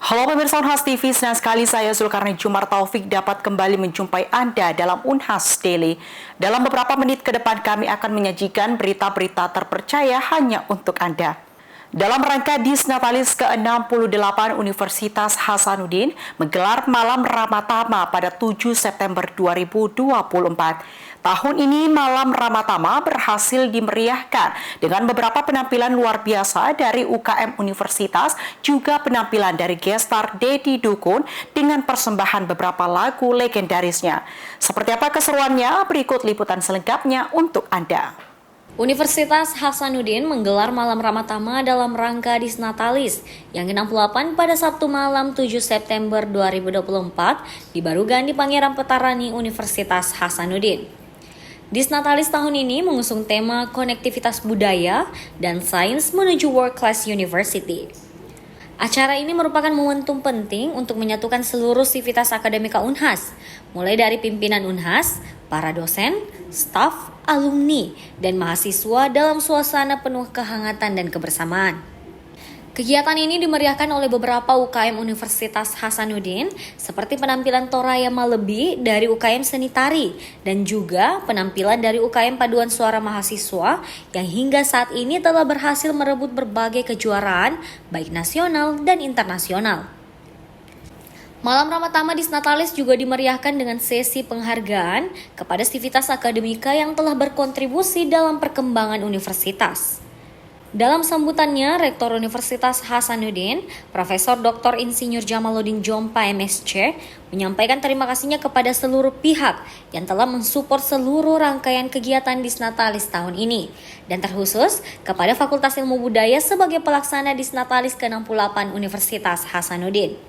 Halo pemirsa Unhas TV, senang sekali saya Zulkarni Jumar Taufik dapat kembali menjumpai Anda dalam Unhas Daily. Dalam beberapa menit ke depan kami akan menyajikan berita-berita terpercaya hanya untuk Anda. Dalam rangka Disnatalis ke-68 Universitas Hasanuddin menggelar Malam Ramatama pada 7 September 2024. Tahun ini Malam Ramatama berhasil dimeriahkan dengan beberapa penampilan luar biasa dari UKM Universitas, juga penampilan dari gestar Deddy Dukun dengan persembahan beberapa lagu legendarisnya. Seperti apa keseruannya? Berikut liputan selengkapnya untuk Anda. Universitas Hasanuddin menggelar Malam Ramatama dalam rangka Disnatalis yang ke-68 pada Sabtu malam 7 September 2024 di Barugan di Pangeran Petarani Universitas Hasanuddin. Disnatalis tahun ini mengusung tema konektivitas budaya dan sains menuju World Class University. Acara ini merupakan momentum penting untuk menyatukan seluruh sivitas akademika Unhas, mulai dari pimpinan Unhas, para dosen, staf, alumni, dan mahasiswa dalam suasana penuh kehangatan dan kebersamaan. Kegiatan ini dimeriahkan oleh beberapa UKM Universitas Hasanuddin seperti penampilan Toraya Malebi dari UKM Seni Tari dan juga penampilan dari UKM Paduan Suara Mahasiswa yang hingga saat ini telah berhasil merebut berbagai kejuaraan baik nasional dan internasional. Malam Ramatama Disnatalis juga dimeriahkan dengan sesi penghargaan kepada sivitas akademika yang telah berkontribusi dalam perkembangan universitas. Dalam sambutannya, Rektor Universitas Hasanuddin, Profesor Dr. Insinyur Jamaluddin Jompa MSc, menyampaikan terima kasihnya kepada seluruh pihak yang telah mensupport seluruh rangkaian kegiatan Disnatalis tahun ini, dan terkhusus kepada Fakultas Ilmu Budaya sebagai pelaksana Disnatalis ke-68 Universitas Hasanuddin.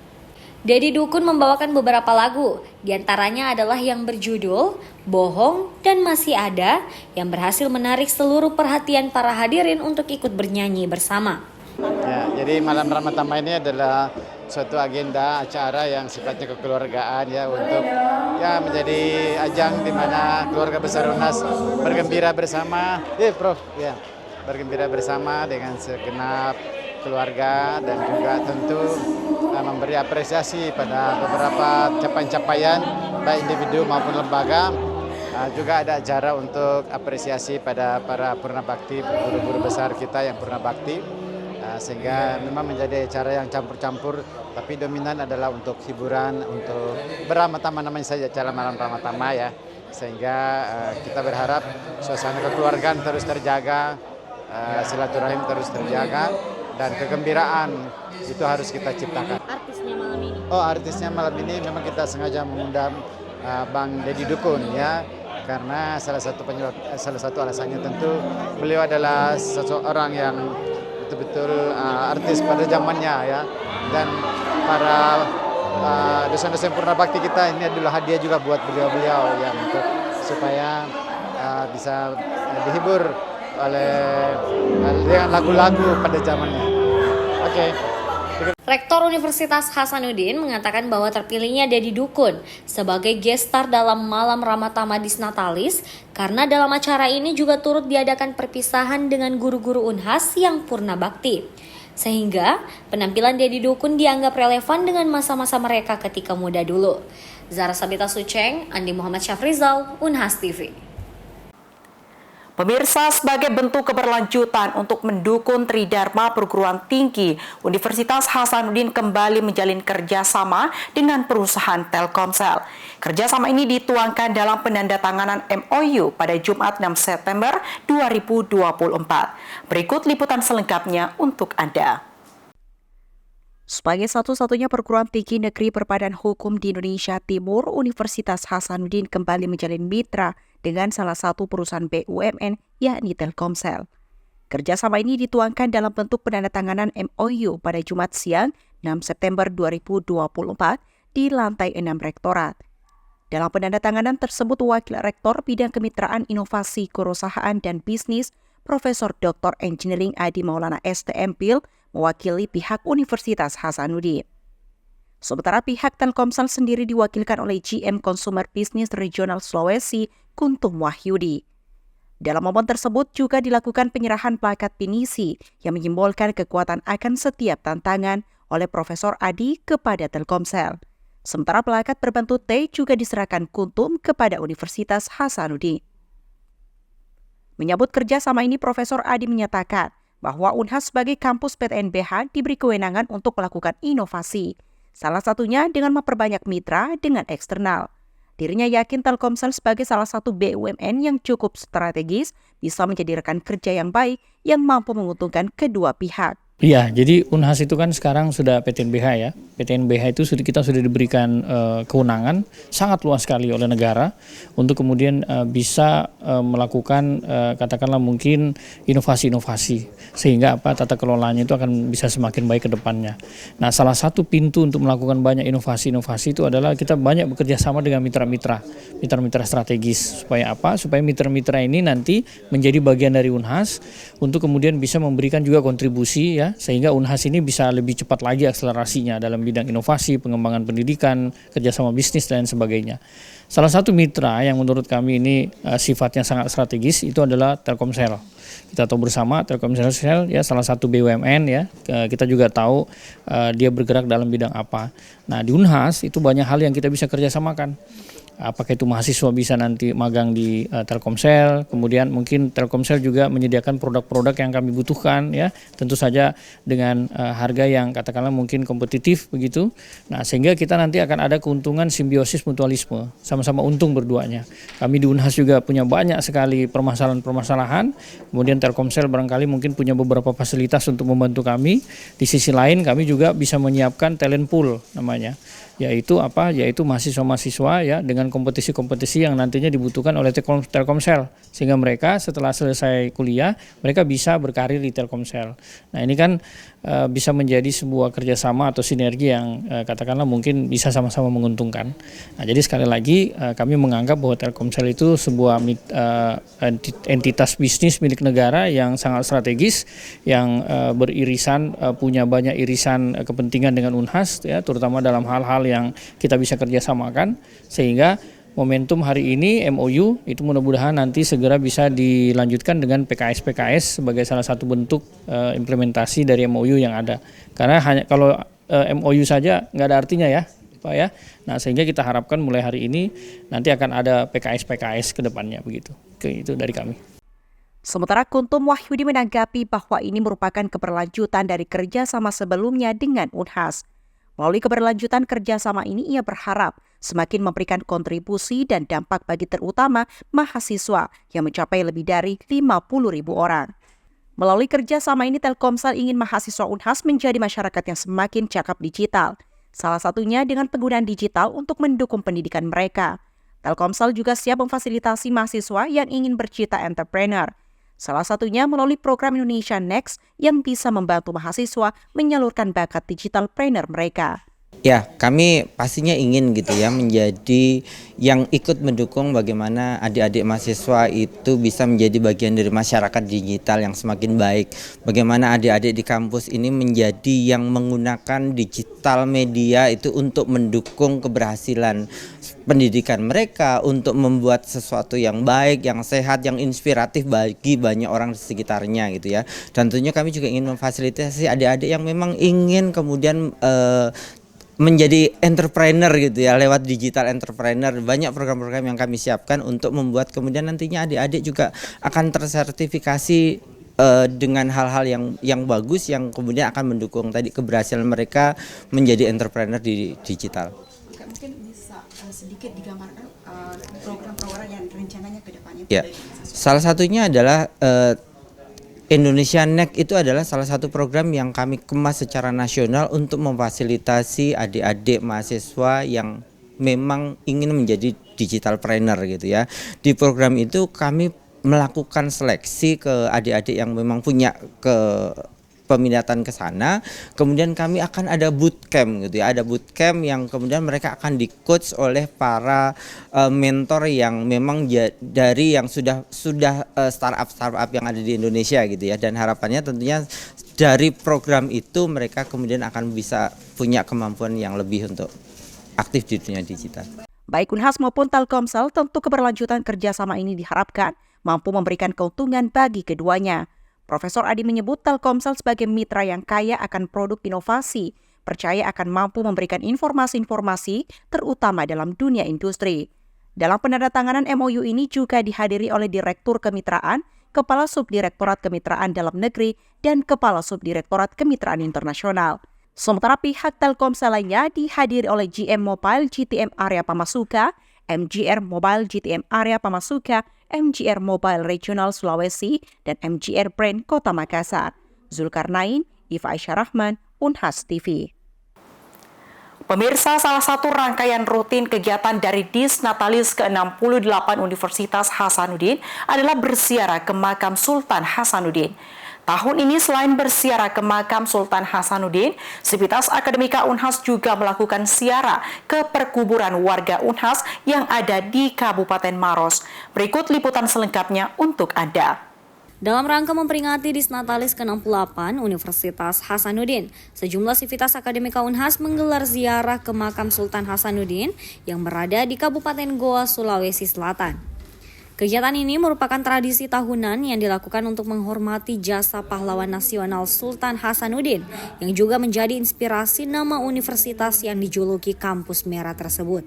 Deddy Dukun membawakan beberapa lagu, diantaranya adalah yang berjudul Bohong dan Masih Ada, yang berhasil menarik seluruh perhatian para hadirin untuk ikut bernyanyi bersama. Ya, jadi Malam Ramatama ini adalah suatu agenda acara yang sifatnya kekeluargaan ya, untuk menjadi ajang di mana keluarga besar Unhas bergembira bersama, bergembira bersama dengan segenap keluarga, dan juga tentu memberi apresiasi pada beberapa capaian-capaian baik individu maupun lembaga. Juga ada acara untuk apresiasi pada para purna bakti, guru-guru besar kita yang purna bakti, sehingga memang menjadi acara yang campur-campur, tapi dominan adalah untuk hiburan, untuk beramatama, namanya saja acara Malam Ramatama ya, sehingga kita berharap suasana kekeluargaan terus terjaga, silaturahim terus terjaga, dan kegembiraan itu harus kita ciptakan. Artisnya malam ini? Artisnya malam ini memang kita sengaja mengundang Bang Deddy Dukun ya, karena salah satu alasannya tentu beliau adalah seseorang yang betul-betul artis pada zamannya ya, dan para dosen-dosen purna bakti kita ini adalah hadiah juga buat beliau-beliau ya, untuk supaya bisa dihibur dengan lagu-lagu pada zamannya. Oke. Rektor Universitas Hasanuddin mengatakan bahwa terpilihnya Deddy Dukun sebagai gestar dalam Malam Ramatama Disnatalis karena dalam acara ini juga turut diadakan perpisahan dengan guru-guru Unhas yang purna bakti. Sehingga penampilan Deddy Dukun dianggap relevan dengan masa-masa mereka ketika muda dulu. Zara Sabita Suceng, Andi Muhammad Syafrizal, Unhas TV. Pemirsa, sebagai bentuk keberlanjutan untuk mendukung Tridharma Perguruan Tinggi, Universitas Hasanuddin kembali menjalin kerjasama dengan perusahaan Telkomsel. Kerjasama ini dituangkan dalam penandatanganan MOU pada Jumat 6 September 2024. Berikut liputan selengkapnya untuk Anda. Sebagai satu-satunya perguruan tinggi negeri berbadan hukum di Indonesia Timur, Universitas Hasanuddin kembali menjalin mitra dengan salah satu perusahaan BUMN, yakni Telkomsel. Kerjasama ini dituangkan dalam bentuk penandatanganan MOU pada Jumat siang 6 September 2024 di lantai 6 Rektorat. Dalam penandatanganan tersebut, Wakil Rektor Bidang Kemitraan Inovasi Kewirausahaan dan Bisnis, Profesor Dr. Engineering Adi Maulana STMPil, mewakili pihak Universitas Hasanuddin. Sementara pihak Telkomsel sendiri diwakilkan oleh GM Consumer Business Regional Sulawesi, Kuntum Wahyudi. Dalam momen tersebut juga dilakukan penyerahan plakat pinisi yang menyimbolkan kekuatan akan setiap tantangan oleh Profesor Adi kepada Telkomsel. Sementara plakat berbentuk T juga diserahkan Kuntum kepada Universitas Hasanuddin. Menyambut kerjasama ini, Profesor Adi menyatakan bahwa Unhas sebagai kampus PTNBH diberi kewenangan untuk melakukan inovasi, salah satunya dengan memperbanyak mitra dengan eksternal. Dirinya yakin Telkomsel sebagai salah satu BUMN yang cukup strategis bisa menjadi rekan kerja yang baik yang mampu menguntungkan kedua pihak. Iya, jadi Unhas itu kan sekarang sudah PTNBH ya. PTNBH itu kita sudah diberikan kewenangan sangat luas sekali oleh negara untuk kemudian bisa melakukan katakanlah mungkin inovasi-inovasi sehingga tata kelolanya itu akan bisa semakin baik ke depannya. Nah, salah satu pintu untuk melakukan banyak inovasi-inovasi itu adalah kita banyak bekerja sama dengan mitra-mitra strategis supaya supaya mitra-mitra ini nanti menjadi bagian dari Unhas untuk kemudian bisa memberikan juga kontribusi ya, sehingga Unhas ini bisa lebih cepat lagi akselerasinya dalam bidang inovasi, pengembangan pendidikan, kerjasama bisnis dan sebagainya. Salah satu mitra yang menurut kami ini sifatnya sangat strategis itu adalah Telkomsel. Kita tahu bersama Telkomsel ya salah satu BUMN ya. Kita juga tahu dia bergerak dalam bidang apa. Nah, di Unhas itu banyak hal yang kita bisa kerjasamakan. Apakah itu mahasiswa bisa nanti magang di Telkomsel, kemudian mungkin Telkomsel juga menyediakan produk-produk yang kami butuhkan ya, tentu saja dengan harga yang katakanlah mungkin kompetitif begitu. Nah, sehingga kita nanti akan ada keuntungan simbiosis mutualisme, sama-sama untung berduanya. Kami di Unhas juga punya banyak sekali permasalahan-permasalahan, kemudian Telkomsel barangkali mungkin punya beberapa fasilitas untuk membantu kami. Di sisi lain kami juga bisa menyiapkan talent pool namanya, yaitu mahasiswa-mahasiswa ya dengan kompetisi-kompetisi yang nantinya dibutuhkan oleh Telkomsel sehingga mereka setelah selesai kuliah mereka bisa berkarir di Telkomsel. Nah, ini kan bisa menjadi sebuah kerjasama atau sinergi yang katakanlah mungkin bisa sama-sama menguntungkan. Nah, jadi sekali lagi kami menganggap bahwa Telkomsel itu sebuah entitas bisnis milik negara yang sangat strategis, yang beririsan, punya banyak irisan kepentingan dengan Unhas ya, terutama dalam hal-hal yang kita bisa kerjasamakan, sehingga momentum hari ini MOU itu mudah-mudahan nanti segera bisa dilanjutkan dengan PKS sebagai salah satu bentuk implementasi dari MOU yang ada. Karena hanya kalau MOU saja nggak ada artinya ya, Pak ya. Nah, sehingga kita harapkan mulai hari ini nanti akan ada PKS ke depannya begitu. Itu dari kami. Sementara Kuntum Wahyudi menanggapi bahwa ini merupakan keberlanjutan dari kerjasama sebelumnya dengan Unhas. Melalui keberlanjutan kerjasama ini, ia berharap semakin memberikan kontribusi dan dampak bagi terutama mahasiswa yang mencapai lebih dari 50.000 orang. Melalui kerjasama ini, Telkomsel ingin mahasiswa Unhas menjadi masyarakat yang semakin cakap digital. Salah satunya dengan penggunaan digital untuk mendukung pendidikan mereka. Telkomsel juga siap memfasilitasi mahasiswa yang ingin bercita entrepreneur. Salah satunya melalui program Indonesia Next yang bisa membantu mahasiswa menyalurkan bakat digitalpreneur mereka. Ya, kami pastinya ingin gitu ya menjadi yang ikut mendukung bagaimana adik-adik mahasiswa itu bisa menjadi bagian dari masyarakat digital yang semakin baik. Bagaimana adik-adik di kampus ini menjadi yang menggunakan digital media itu untuk mendukung keberhasilan pendidikan mereka, untuk membuat sesuatu yang baik, yang sehat, yang inspiratif bagi banyak orang di sekitarnya gitu ya. Dan tentunya kami juga ingin memfasilitasi adik-adik yang memang ingin kemudian menjadi entrepreneur gitu ya, lewat digital entrepreneur. Banyak program-program yang kami siapkan untuk membuat kemudian nantinya adik-adik juga akan tersertifikasi dengan hal-hal yang bagus yang kemudian akan mendukung tadi keberhasilan mereka menjadi entrepreneur di digital. Mungkin bisa sedikit digambarkan program-program yang rencananya ke depannya. Ya, salah satunya adalah Indonesia Next itu adalah salah satu program yang kami kemas secara nasional untuk memfasilitasi adik-adik mahasiswa yang memang ingin menjadi digitalpreneur gitu ya. Di program itu kami melakukan seleksi ke adik-adik yang memang punya peminatan ke sana, kemudian kami akan ada bootcamp gitu ya, ada bootcamp yang kemudian mereka akan di-coach oleh para mentor yang memang dari yang sudah startup yang ada di Indonesia gitu ya, dan harapannya tentunya dari program itu mereka kemudian akan bisa punya kemampuan yang lebih untuk aktif di dunia digital. Baik Unhas maupun Telkomsel, tentu keberlanjutan kerjasama ini diharapkan mampu memberikan keuntungan bagi keduanya. Profesor Adi menyebut Telkomsel sebagai mitra yang kaya akan produk inovasi, percaya akan mampu memberikan informasi-informasi terutama dalam dunia industri. Dalam penandatanganan MOU ini juga dihadiri oleh Direktur Kemitraan, Kepala Subdirektorat Kemitraan Dalam Negeri, dan Kepala Subdirektorat Kemitraan Internasional. Sementara pihak Telkomsel lainnya dihadiri oleh GM Mobile GTM Area Pamasuka, MGR Mobile GTM Area Pamasuka, MGR Mobile Regional Sulawesi, dan MGR Brand Kota Makassar. Zulkarnain, Iva Aisyah Rahman, Unhas TV. Pemirsa, salah satu rangkaian rutin kegiatan dari Disnatalis ke-68 Universitas Hasanuddin adalah berziarah ke makam Sultan Hasanuddin. Tahun ini selain berziarah ke makam Sultan Hasanuddin, Sivitas Akademika Unhas juga melakukan ziarah ke perkuburan warga Unhas yang ada di Kabupaten Maros. Berikut liputan selengkapnya untuk Anda. Dalam rangka memperingati Disnatalis ke-68 Universitas Hasanuddin, sejumlah Sivitas Akademika Unhas menggelar ziarah ke makam Sultan Hasanuddin yang berada di Kabupaten Goa, Sulawesi Selatan. Kegiatan ini merupakan tradisi tahunan yang dilakukan untuk menghormati jasa pahlawan nasional Sultan Hasanuddin yang juga menjadi inspirasi nama universitas yang dijuluki Kampus Merah tersebut.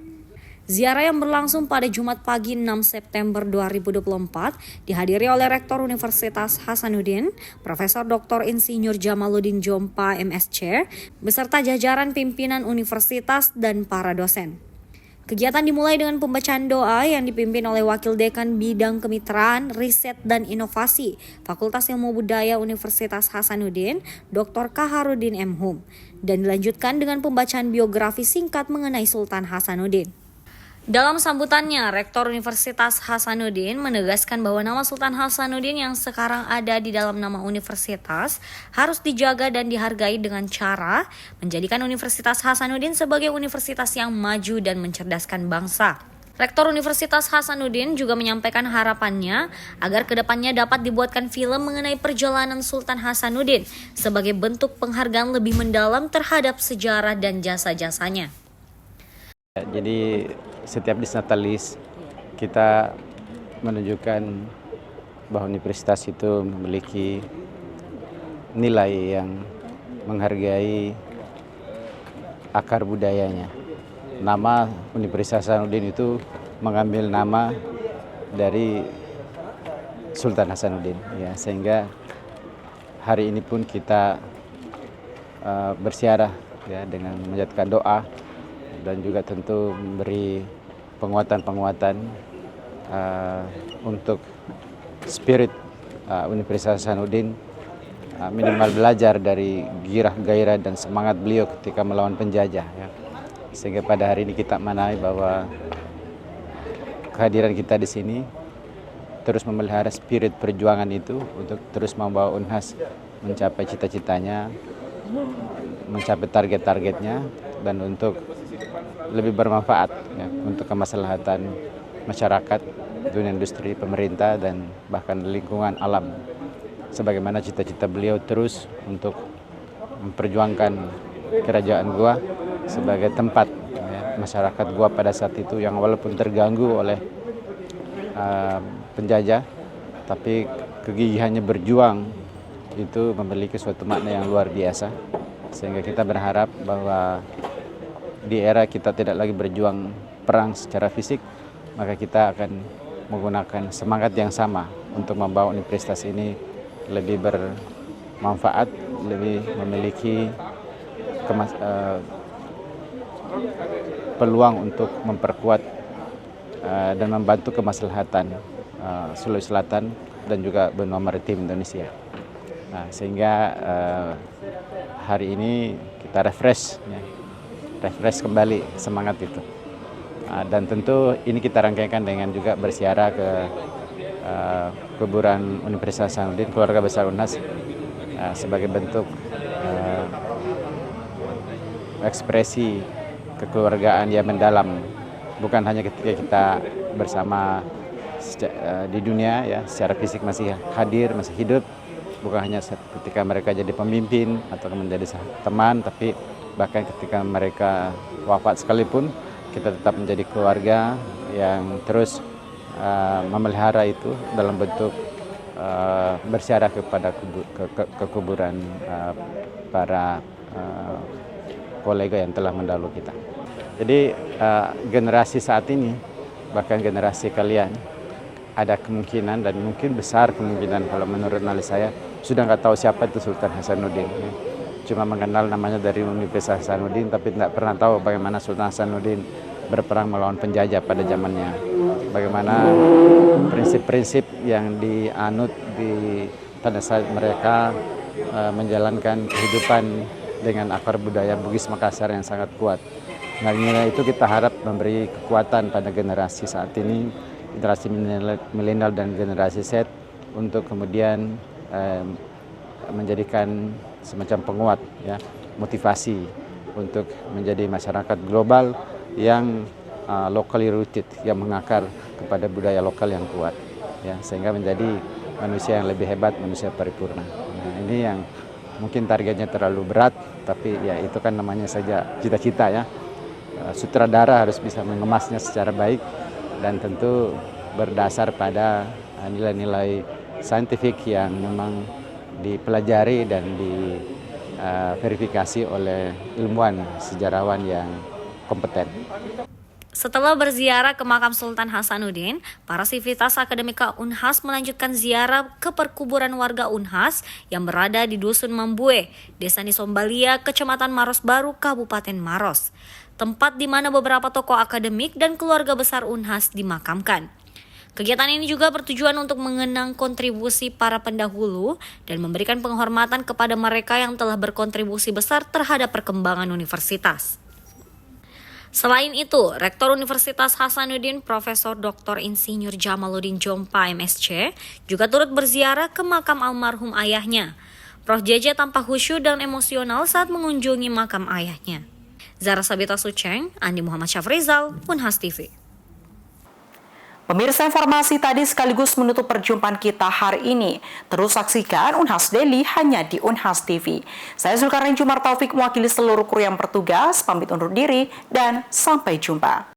Ziarah yang berlangsung pada Jumat pagi 6 September 2024 dihadiri oleh Rektor Universitas Hasanuddin, Profesor Dr. Insinyur Jamaluddin Jompa MSc, beserta jajaran pimpinan universitas dan para dosen. Kegiatan dimulai dengan pembacaan doa yang dipimpin oleh Wakil Dekan Bidang Kemitraan, Riset, dan Inovasi Fakultas Ilmu Budaya Universitas Hasanuddin, Dr. Kaharudin M. Hum, dan dilanjutkan dengan pembacaan biografi singkat mengenai Sultan Hasanuddin. Dalam sambutannya, Rektor Universitas Hasanuddin menegaskan bahwa nama Sultan Hasanuddin yang sekarang ada di dalam nama universitas harus dijaga dan dihargai dengan cara menjadikan Universitas Hasanuddin sebagai universitas yang maju dan mencerdaskan bangsa. Rektor Universitas Hasanuddin juga menyampaikan harapannya agar kedepannya dapat dibuatkan film mengenai perjalanan Sultan Hasanuddin sebagai bentuk penghargaan lebih mendalam terhadap sejarah dan jasa-jasanya. Jadi setiap Disnatalis kita menunjukkan bahwa universitas itu memiliki nilai yang menghargai akar budayanya. Nama Universitas Hasanuddin itu mengambil nama dari Sultan Hasanuddin, ya, sehingga hari ini pun kita berziarah ya, dengan menjadikan doa dan juga tentu memberi penguatan-penguatan untuk spirit Universitas Hasanuddin, minimal belajar dari gairah dan semangat beliau ketika melawan penjajah. Ya. Sehingga pada hari ini kita mengenai bahwa kehadiran kita di sini terus memelihara spirit perjuangan itu untuk terus membawa Unhas mencapai cita-citanya, mencapai target-targetnya, dan untuk lebih bermanfaat ya, untuk kemaslahatan masyarakat, dunia industri, pemerintah, dan bahkan lingkungan alam. Sebagaimana cita-cita beliau terus untuk memperjuangkan kerajaan Goa sebagai tempat ya, masyarakat Goa pada saat itu yang walaupun terganggu oleh penjajah, tapi kegigihannya berjuang itu memiliki suatu makna yang luar biasa. Sehingga kita berharap bahwa di era kita tidak lagi berjuang perang secara fisik, maka kita akan menggunakan semangat yang sama untuk membawa universitas ini lebih bermanfaat, lebih memiliki peluang untuk memperkuat dan membantu kemaslahatan Sulawesi Selatan dan juga benua maritim Indonesia. Nah, sehingga hari ini kita refresh kembali semangat itu. Dan tentu ini kita rangkaikan dengan juga berziarah ke kuburan Universitas Hasanuddin, keluarga besar Unhas, sebagai bentuk ekspresi kekeluargaan yang mendalam, bukan hanya ketika kita bersama di dunia ya, secara fisik masih hadir, masih hidup, bukan hanya ketika mereka jadi pemimpin atau menjadi teman, tapi bahkan ketika mereka wafat sekalipun, kita tetap menjadi keluarga yang terus memelihara itu dalam bentuk berziarah kepada ke kuburan para kolega yang telah mendahulu kita. Jadi generasi saat ini, bahkan generasi kalian, ada kemungkinan dan mungkin besar kemungkinan kalau menurut analis saya sudah nggak tahu siapa itu Sultan Hasanuddin. Cuma mengenal namanya dari Universitas Hasanuddin, tapi tidak pernah tahu bagaimana Sultan Hasanuddin berperang melawan penjajah pada zamannya. Bagaimana prinsip-prinsip yang dianut pada saat mereka menjalankan kehidupan dengan akar budaya Bugis Makassar yang sangat kuat. Nah, nilai itu kita harap memberi kekuatan pada generasi saat ini, generasi milenial dan generasi Z, untuk kemudian menjadikan semacam penguat, ya, motivasi untuk menjadi masyarakat global yang locally rooted, yang mengakar kepada budaya lokal yang kuat, ya, sehingga menjadi manusia yang lebih hebat, manusia paripurna. Nah, ini yang mungkin targetnya terlalu berat, tapi ya itu kan namanya saja cita-cita, ya. Sutradara harus bisa mengemasnya secara baik dan tentu berdasar pada nilai-nilai saintifik yang memang dipelajari dan diverifikasi oleh ilmuwan sejarawan yang kompeten. Setelah berziarah ke makam Sultan Hasanuddin, para sivitas akademika Unhas melanjutkan ziarah ke perkuburan warga Unhas yang berada di Dusun Mambue, Desa Nisombalia, Kecamatan Maros Baru, Kabupaten Maros, tempat di mana beberapa tokoh akademik dan keluarga besar Unhas dimakamkan. Kegiatan ini juga bertujuan untuk mengenang kontribusi para pendahulu dan memberikan penghormatan kepada mereka yang telah berkontribusi besar terhadap perkembangan universitas. Selain itu, Rektor Universitas Hasanuddin Profesor Dr. Insinyur Jamaluddin Jompa MSc juga turut berziarah ke makam almarhum ayahnya. Prof. JJ tampak khusyuk dan emosional saat mengunjungi makam ayahnya. Zara Sabita Suceng, Andi Muhammad Syafrizal, Unhas TV. Pemirsa, informasi tadi sekaligus menutup perjumpaan kita hari ini. Terus saksikan Unhas Daily hanya di Unhas TV. Saya Zulkarnain Jumar Taufik mewakili seluruh kru yang bertugas, pamit undur diri dan sampai jumpa.